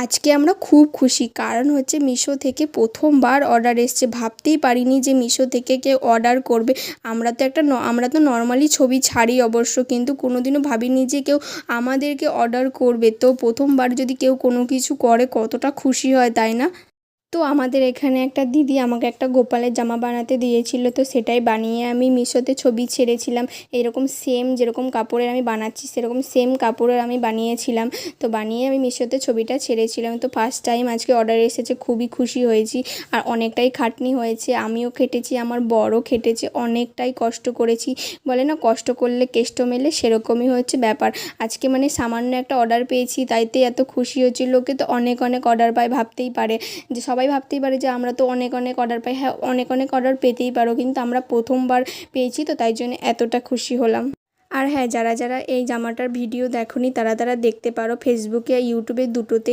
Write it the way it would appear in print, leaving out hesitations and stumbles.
আজকে আমরা খুব খুশি, কারণ হচ্ছে মিশো থেকে প্রথমবার অর্ডার এসছে। ভাবতেই পারিনি যে মিশো থেকে কেউ অর্ডার করবে। আমরা তো নর্মালি ছবি ছাড়ি অবশ্য, কিন্তু কোনোদিনও ভাবিনি যে কেউ আমাদেরকে অর্ডার করবে। তো প্রথমবার যদি কেউ কোনো কিছু করে কতটা খুশি হয়, তাই না? তো আমাদের এখানে একটা দিদি আমাকে একটা গোপালের জামা বানাতে দিয়েছিল, তো সেটাই বানিয়ে আমি মিশোতে ছবি ছেড়েছিলাম। এরকম সেম যেরকম কাপড়ের আমি বানাচ্ছি সেরকম সেম কাপড়ের আমি বানিয়েছিলাম। তো বানিয়ে আমি মিশোতে ছবিটা ছেড়েছিলাম। তো ফার্স্ট টাইম আজকে অর্ডার এসেছে, খুবই খুশি হয়েছি। আর অনেকটাই খাটনি হয়েছে, আমিও খেটেছি, আমার বরও খেটেছে, অনেকটাই কষ্ট করেছি। বলে না, কষ্ট করলে কেষ্ট মেলে, সেরকমই হচ্ছে ব্যাপার। আজকে মানে সামান্য একটা অর্ডার পেয়েছি, তাইতে এত খুশি হচ্ছে। লোকে তো অনেক অনেক অর্ডার পায়, ভাবতেই পারে যে সবাই ভাবতেই পারে যে আমরা তো অনেক অনেক অর্ডার পাই। হ্যাঁ, অনেক অনেক অর্ডার পেতেই পারো, কিন্তু আমরা প্রথমবার পেয়েছি, তো তাই জন্য এতটা খুশি হলাম। আর হ্যাঁ, যারা যারা এই জামাটার ভিডিও দেখোনি তারা দেখতে পারো, ফেসবুকে আর ইউটিউবে দুটোতেই